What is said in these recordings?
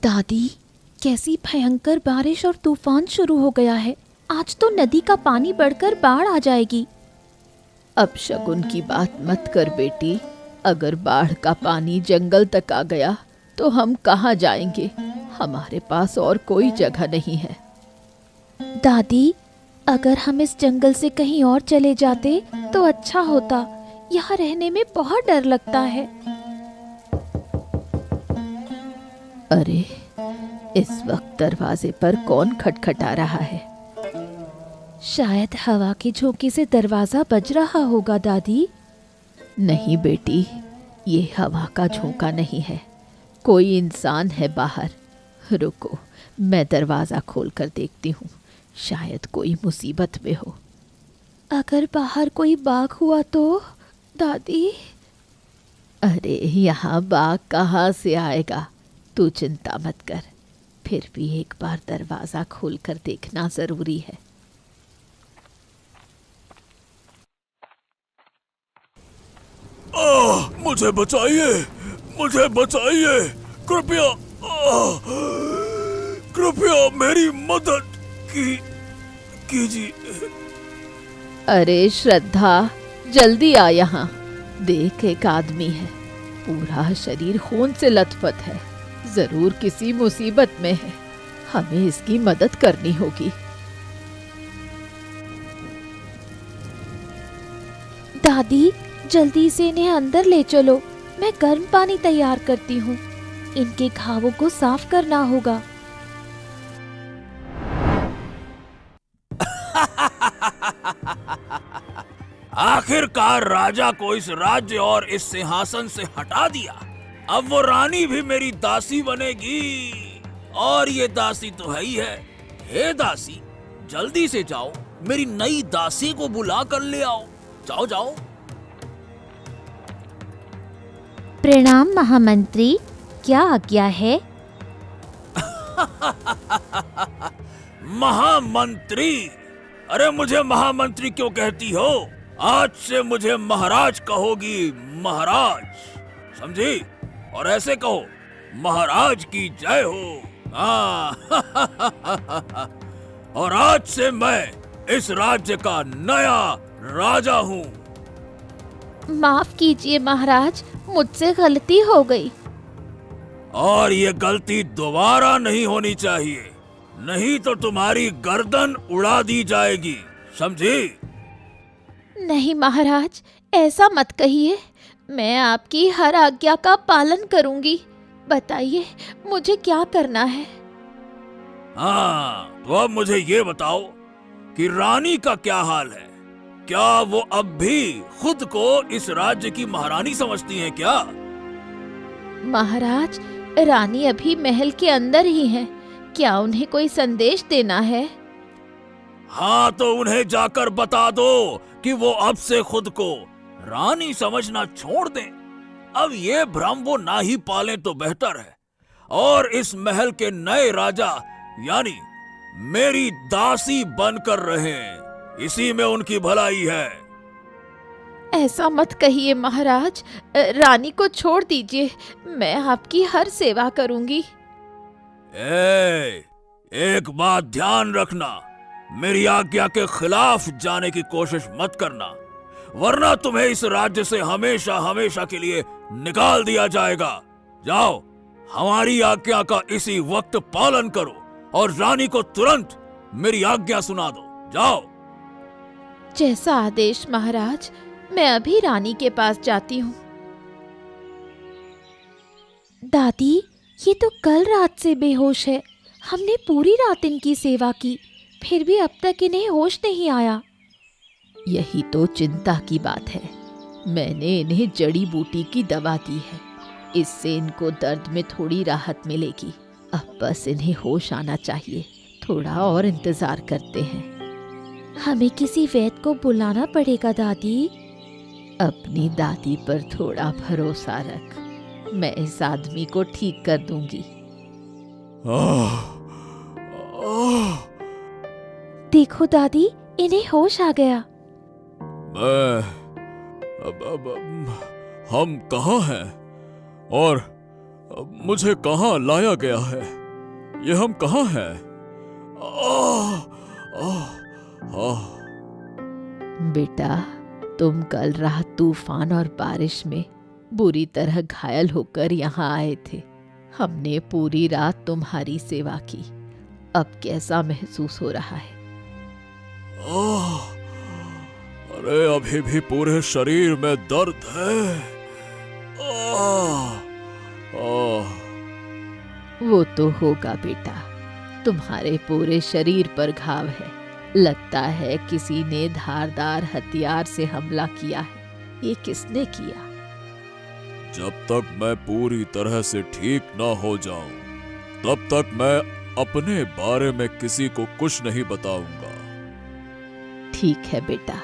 दादी, कैसी भयंकर बारिश और तूफान शुरू हो गया है। आज तो नदी का पानी बढ़कर बाढ़ आ जाएगी। अब शगुन की बात मत कर बेटी। अगर बाढ़ का पानी जंगल तक आ गया तो हम कहाँ जाएंगे? हमारे पास और कोई जगह नहीं है। दादी, अगर हम इस जंगल से कहीं और चले जाते तो अच्छा होता। यहाँ रहने में बहुत डर लगता है। अरे, इस वक्त दरवाजे पर कौन खटखटा रहा है? शायद हवा के झोंके से दरवाजा बज रहा होगा दादी। नहीं बेटी, ये हवा का झोंका नहीं है, कोई इंसान है बाहर। रुको, मैं दरवाजा खोल कर देखती हूँ, शायद कोई मुसीबत में हो। अगर बाहर कोई बाघ हुआ तो दादी? अरे, यहाँ बाघ कहाँ से आएगा? तू चिंता मत कर, फिर भी एक बार दरवाजा खोल कर देखना जरूरी है। मुझे बचाइए, मुझे बचाइए, कृपया कृपया मेरी मदद कीजिए। अरे श्रद्धा, जल्दी आ यहाँ। देख, एक आदमी है, पूरा शरीर खून से लथपथ है, जरूर किसी मुसीबत में है। हमें इसकी मदद करनी होगी। दादी, जल्दी से इन्हें अंदर ले चलो। मैं गर्म पानी तैयार करती हूँ। इनके घावों को साफ करना होगा। आखिरकार राजा को इस राज्य और इस सिंहासन से हटा दिया। अब वो रानी भी मेरी दासी बनेगी। और ये दासी तो है ही है। हे दासी, जल्दी से जाओ, मेरी नई दासी को बुला कर ले आओ। जाओ जाओ। प्रणाम महामंत्री, क्या आज्ञा है? महामंत्री? अरे, मुझे महामंत्री क्यों कहती हो? आज से मुझे महाराज कहोगी, महाराज, समझी? और ऐसे कहो, महाराज की जय हो। और आज से मैं इस राज्य का नया राजा हूँ। माफ कीजिए महाराज, मुझसे गलती हो गई। और ये गलती दोबारा नहीं होनी चाहिए, नहीं तो तुम्हारी गर्दन उड़ा दी जाएगी, समझी? नहीं महाराज, ऐसा मत कहिए। मैं आपकी हर आज्ञा का पालन करूंगी। बताइए, मुझे क्या करना है? हाँ, तो अब मुझे ये बताओ कि रानी का क्या हाल है? क्या वो अब भी खुद को इस राज्य की महारानी समझती हैं क्या? महाराज, रानी अभी महल के अंदर ही है। क्या उन्हें कोई संदेश देना है? हाँ, तो उन्हें जाकर बता दो कि वो अब से खुद को रानी समझना छोड़ दें। अब ये भ्रम वो ना ही पालें तो बेहतर है। और इस महल के नए राजा यानी मेरी दासी बनकर रहें, इसी में उनकी भलाई है। ऐसा मत कहिए महाराज, रानी को छोड़ दीजिए। मैं आपकी हर सेवा करूंगी। एक बात ध्यान रखना, मेरी आज्ञा के खिलाफ जाने की कोशिश मत करना, वरना तुम्हें इस राज्य से हमेशा हमेशा के लिए निकाल दिया जाएगा। जाओ, हमारी आज्ञा का इसी वक्त पालन करो और रानी को तुरंत मेरी आज्ञा सुना दो। जाओ। जैसा आदेश महाराज, मैं अभी रानी के पास जाती हूँ। दादी, ये तो कल रात से बेहोश है। हमने पूरी रात इनकी सेवा की, फिर भी अब तक इन्हें होश नहीं आया। यही तो चिंता की बात है। मैंने इन्हें जड़ी बूटी की दवा दी है, इससे इनको दर्द में थोड़ी राहत मिलेगी। अब बस इन्हें होश आना चाहिए। थोड़ा और इंतजार करते हैं। हमें किसी वैद्य को बुलाना पड़ेगा दादी। अपनी दादी पर थोड़ा भरोसा रख, मैं इस आदमी को ठीक कर दूंगी। देखो दादी, इन्हें होश आ गया। अब हम कहाँ हैं? और मुझे कहाँ लाया गया है? ये हम कहाँ हैं? आह, आह, आह। बेटा, तुम कल रात तूफान और बारिश में बुरी तरह घायल होकर यहाँ आए थे। हमने पूरी रात तुम्हारी सेवा की। अब कैसा महसूस हो रहा है? अरे अभी भी पूरे शरीर में दर्द है। वो तो होगा बेटा, तुम्हारे पूरे शरीर पर घाव है। लगता है किसी ने धारदार हथियार से हमला किया है। ये किसने किया? जब तक मैं पूरी तरह से ठीक ना हो जाऊं, तब तक मैं अपने बारे में किसी को कुछ नहीं बताऊंगा। ठीक है बेटा,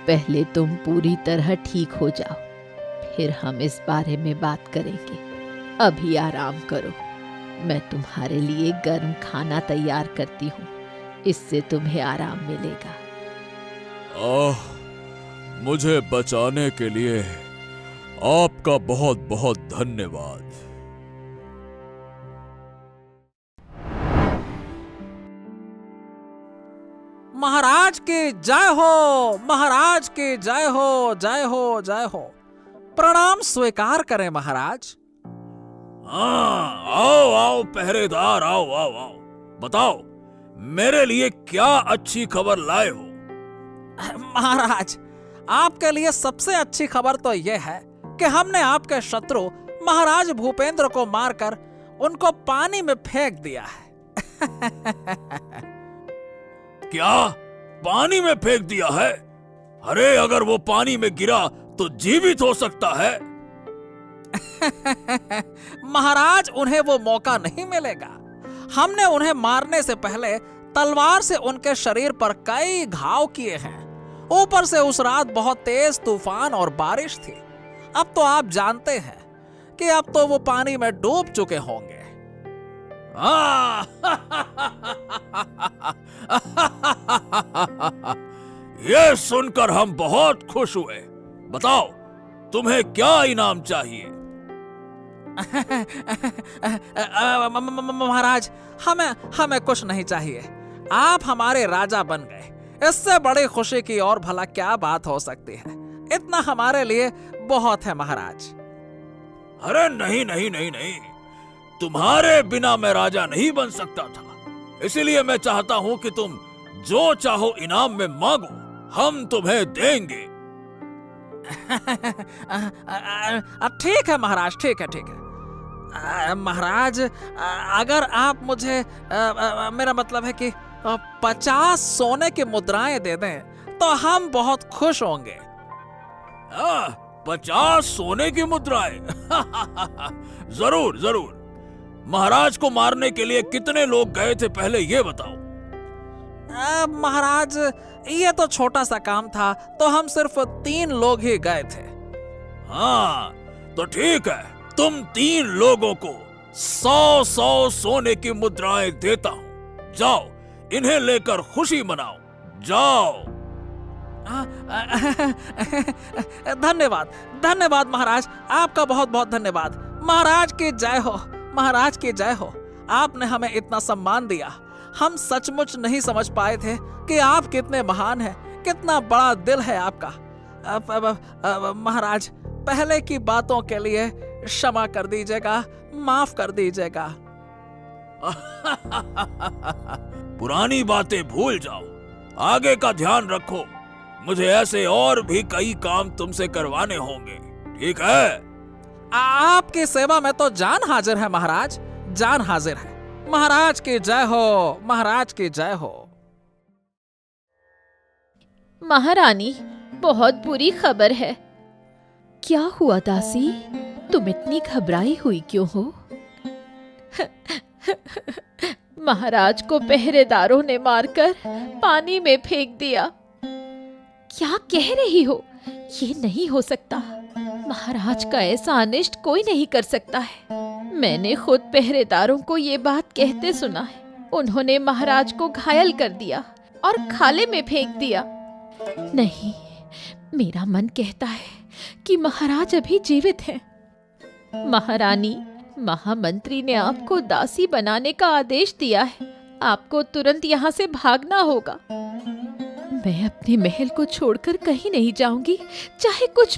पहले तुम पूरी तरह ठीक हो जाओ, फिर हम इस बारे में बात करेंगे। अभी आराम करो, मैं तुम्हारे लिए गर्म खाना तैयार करती हूँ, इससे तुम्हें आराम मिलेगा। मुझे बचाने के लिए आपका बहुत बहुत धन्यवाद। महाराज की जय हो, महाराज की जय हो, जय हो, जय हो। प्रणाम स्वीकार करें महाराज। हाँ, आओ आओ पहरेदार, आओ आओ आओ। बताओ, मेरे लिए क्या अच्छी खबर लाए हो? महाराज, आपके लिए सबसे अच्छी खबर तो यह है कि हमने आपके शत्रु महाराज भूपेंद्र को मारकर उनको पानी में फेंक दिया है। क्या पानी में फेंक दिया है? अरे अगर वो पानी में गिरा तो जीवित हो सकता है। महाराज, उन्हें वो मौका नहीं मिलेगा। हमने उन्हें मारने से पहले तलवार से उनके शरीर पर कई घाव किए हैं। ऊपर से उस रात बहुत तेज तूफान और बारिश थी। अब तो आप जानते हैं कि अब तो वो पानी में डूब चुके होंगे। ये सुनकर हम बहुत खुश हुए। बताओ, तुम्हें क्या इनाम चाहिए? महाराज, हमें कुछ नहीं चाहिए। आप हमारे राजा बन गए। इससे बड़ी खुशी की और भला क्या बात हो सकती है? इतना हमारे लिए बहुत है महाराज। अरे नहीं नहीं नहीं नहीं, तुम्हारे बिना मैं राजा नहीं बन सकता था। इसीलिए मैं चाहता हूं कि तुम जो चाहो इनाम में मांगो, हम तुम्हें देंगे। ठीक है महाराज, ठीक है, ठीक है। महाराज, अगर आप मुझे मेरा मतलब है कि 50 सोने की मुद्राएं दे दें तो हम बहुत खुश होंगे। 50 सोने की मुद्राएं? जरूर जरूर। महाराज को मारने के लिए कितने लोग गए थे, पहले ये बताओ। महाराज, ये तो छोटा सा काम था, तो हम सिर्फ 3 लोग ही गए थे। हाँ, तो ठीक है, तुम 3 लोगों को 100 सोने की मुद्राएं देता हूं। जाओ, इन्हें लेकर खुशी मनाओ। जाओ। धन्यवाद, धन्यवाद महाराज, आपका बहुत बहुत धन्यवाद। महाराज की जय हो, महाराज की जय हो। आपने हमें इतना सम्मान दिया। हम सचमुच नहीं समझ पाए थे कि आप कितने महान हैं, कितना बड़ा दिल है आपका। महाराज, पहले की बातों के लिए क्षमा कर दीजिएगा, माफ कर दीजिएगा। पुरानी बातें भूल जाओ, आगे का ध्यान रखो। मुझे ऐसे और भी कई काम तुमसे करवाने होंगे, ठीक है? आपकी सेवा में तो जान हाजिर है महाराज, जान हाजिर है। महाराज की जय हो, महाराज की जय हो। महारानी, बहुत बुरी खबर है। क्या हुआ दासी? तुम इतनी घबराई हुई क्यों हो? महाराज को पहरेदारों ने मारकर पानी में फेंक दिया। क्या कह रही हो? ये नहीं हो सकता। महाराज का ऐसा अनिष्ट कोई नहीं कर सकता है। मैंने खुद पहरेदारों को ये बात कहते सुना है। उन्होंने महाराज को घायल कर दिया और खाले में फेंक दिया। नहीं, मेरा मन कहता है कि महाराज अभी जीवित हैं। महारानी, महामंत्री ने आपको दासी बनाने का आदेश दिया है। आपको तुरंत यहाँ से भागना होगा। मैं अपने महल को छोड़कर कहीं नहीं जाऊंगी, चाहे कुछ भी